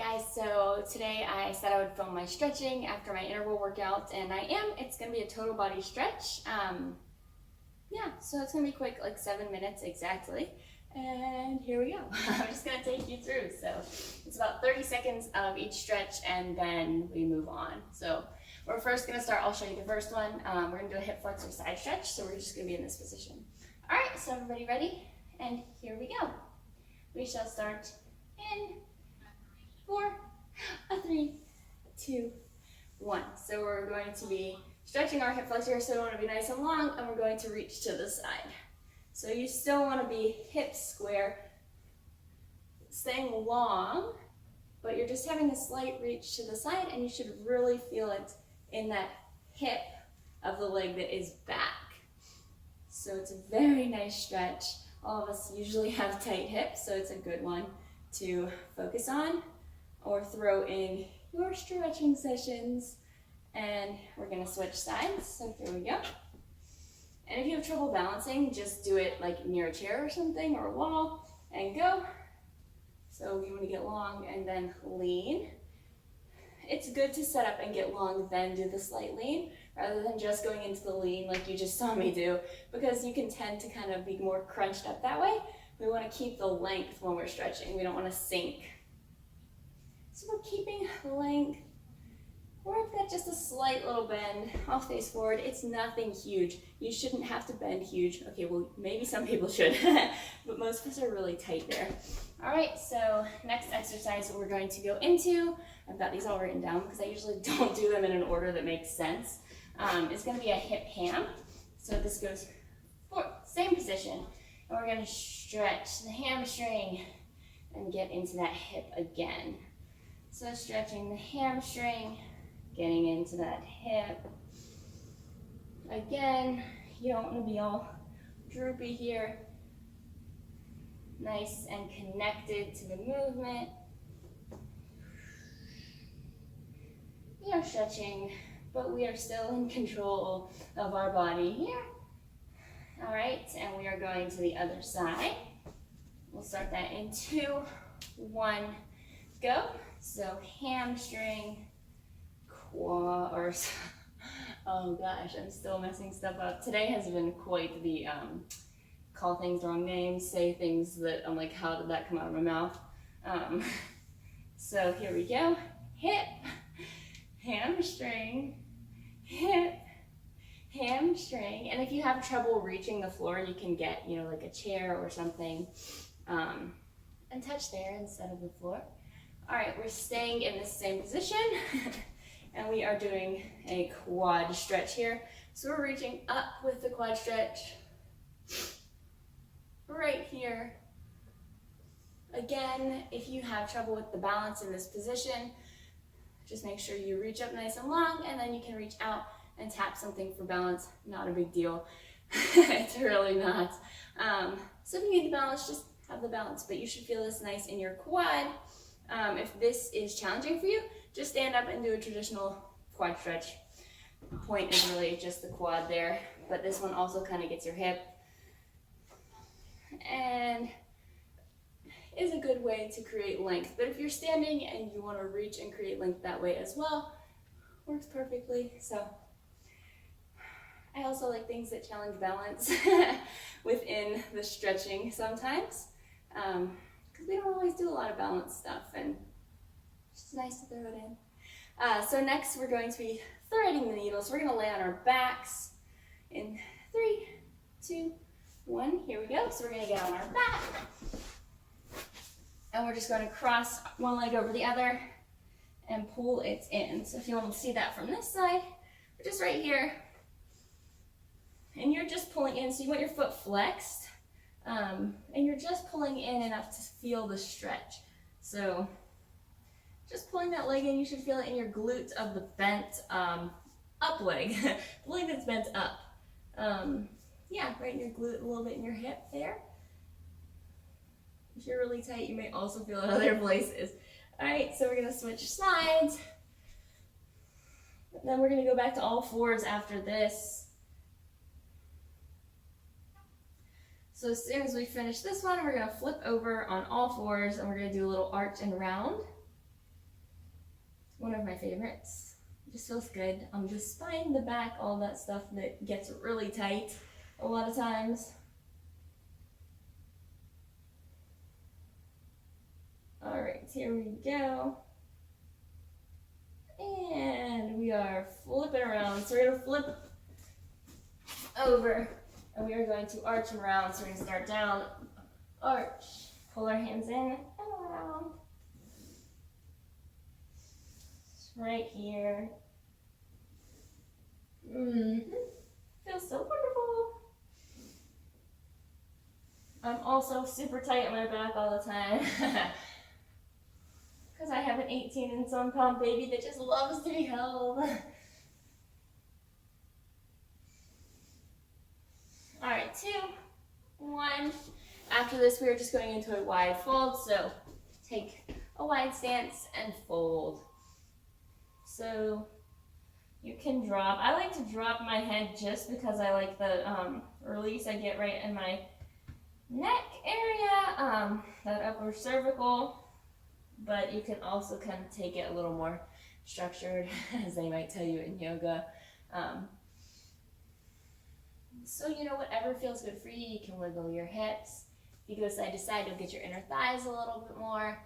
guys, so today I said I would film my stretching after my interval workout, and I am. It's going to be a total body stretch. Yeah, so it's going to be quick, like 7 minutes exactly. And here we go. I'm just going to take you through. So it's about 30 seconds of each stretch, and then we move on. So we're first going to start. I'll show you the first one. We're going to do a hip flexor side stretch, so we're just going to be in this position. All right, so everybody ready? And here we go. We shall start in 4, 3, 2, 1. So we're going to be stretching our hip flexor, so we want to be nice and long, and we're going to reach to the side. So you still want to be hips square, staying long, but you're just having a slight reach to the side, and you should really feel it in that hip of the leg that is back. So it's a very nice stretch. All of us usually have tight hips, so it's a good one to focus on or throw in your stretching sessions. And we're going to switch sides, so here we go. And if you have trouble balancing, just do it like near a chair or something, or a wall, and go. So you want to get long and then lean. It's good to set up and get long, then do the slight lean, rather than just going into the lean like you just saw me do, because you can tend to kind of be more crunched up that way. We want to keep the length when we're stretching. We don't want to sink. So we're keeping length. We've got just a slight little bend. I'll face forward. It's nothing huge. You shouldn't have to bend huge. Okay, well, maybe some people should, but most of us are really tight there. All right, so next exercise we're going to go into, I've got these all written down because I usually don't do them in an order that makes sense. It's going to be a hip ham. So this goes forward, same position, and we're going to stretch the hamstring and get into that hip again. So stretching the hamstring, getting into that hip. Again, you don't want to be all droopy here. Nice and connected to the movement. We are stretching, but we are still in control of our body here. All right, and we are going to the other side. We'll start that in 2, 1, go. So hamstring, quad, or oh gosh, I'm still messing stuff up. Today has been quite the call things wrong names, say things that I'm like, how did that come out of my mouth? So here we go. Hip, hamstring, hip, hamstring. And if you have trouble reaching the floor, you can get, like a chair or something and touch there instead of the floor. All right, we're staying in the same position and we are doing a quad stretch here. So we're reaching up with the quad stretch right here. Again, if you have trouble with the balance in this position, just make sure you reach up nice and long, and then you can reach out and tap something for balance. Not a big deal. It's really not. So if you need the balance, just have the balance, but you should feel this nice in your quad. If this is challenging for you, just stand up and do a traditional quad stretch. The point is really just the quad there, but this one also kind of gets your hip and is a good way to create length. But if you're standing and you want to reach and create length that way as well, works perfectly. So I also like things that challenge balance within the stretching sometimes, because we don't always do a lot of balance stuff, and it's just nice to throw it in. So next we're going to be threading the needle. So we're going to lay on our backs in 3, 2, 1. Here we go. So we're going to get on our back, and we're just going to cross one leg over the other and pull it in. So if you want to see that from this side, we're just right here, and you're just pulling in. So you want your foot flexed, and you're just pulling in enough to feel the stretch. So just pulling that leg in, you should feel it in your glutes of the bent up leg, the leg that's bent up. Yeah, right in your glute, a little bit in your hip there. If you're really tight, you may also feel it other places. All right, so we're gonna switch sides. Then we're gonna go back to all fours after this. So as soon as we finish this one, we're gonna flip over on all fours, and we're gonna do a little arch and round. one of my favorites. It just feels good. The spine, the back, all that stuff that gets really tight a lot of times. All right, here we go. And we are flipping around. So we're gonna flip over and we are going to arch and round. So we're gonna start down, arch, pull our hands in and around. Right here. Feels so wonderful. I'm also super tight in my back all the time. Because I have an 18 and some pound baby that just loves to be held. All right, 2, 1. After this, we are just going into a wide fold. So take a wide stance and fold. So you can drop. I like to drop my head just because I like the release I get right in my neck area, that upper cervical. But you can also kind of take it a little more structured, as they might tell you in yoga. So, you know, whatever feels good for you, you can wiggle your hips. If you go side to side, you'll get your inner thighs a little bit more.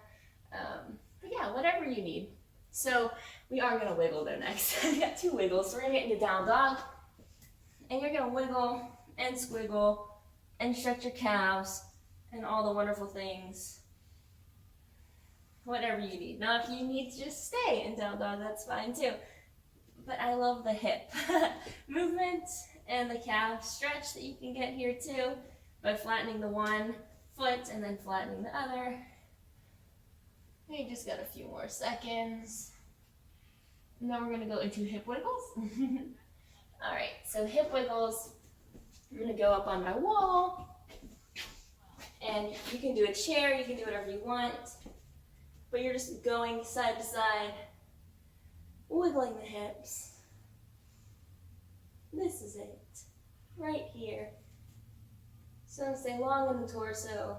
But yeah, whatever you need. So we are going to wiggle though next. We got 2 wiggles. So we're going to get into down dog. And you're going to wiggle and squiggle and stretch your calves and all the wonderful things. Whatever you need. Now if you need to just stay in down dog, that's fine too. But I love the hip movement and the calf stretch that you can get here too by flattening the one foot and then flattening the other. We just got a few more seconds. And then we're going to go into hip wiggles. All right, so hip wiggles. I'm going to go up on my wall. And you can do a chair, you can do whatever you want. But you're just going side to side, wiggling the hips. This is it, right here. So stay long in the torso.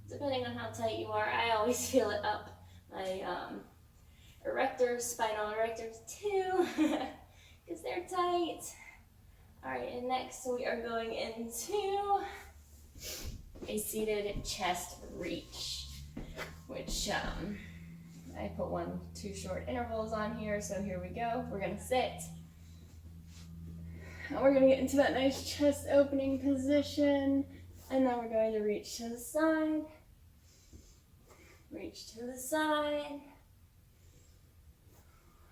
Depending on how tight you are, I always feel it up my erectors, spinal erectors too, because they're tight. All right, and next we are going into a seated chest reach, which I put 2 short intervals on here, so here we go. We're gonna sit. And we're gonna get into that nice chest opening position, and then we're going to reach to the side, reach to the side,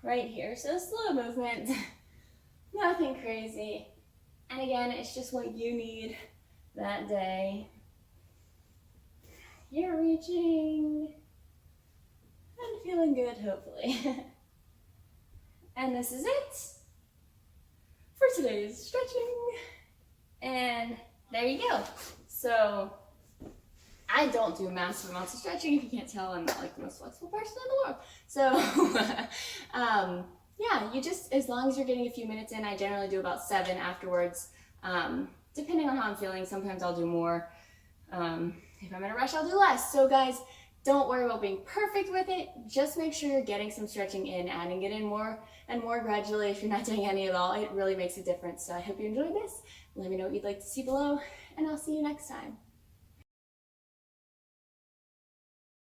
right here. So slow movement, nothing crazy. And again, it's just what you need that day. You're reaching and feeling good, hopefully. And this is it for today's stretching. And there you go. So I don't do massive amounts of stretching. If you can't tell, I'm not like the most flexible person in the world. So yeah, you just, as long as you're getting a few minutes in, I generally do about 7 afterwards. Depending on how I'm feeling, sometimes I'll do more. If I'm in a rush, I'll do less. So guys, don't worry about being perfect with it. Just make sure you're getting some stretching in, adding it in more and more gradually. If you're not doing any at all, it really makes a difference. So I hope you enjoyed this. Let me know what you'd like to see below, and I'll see you next time.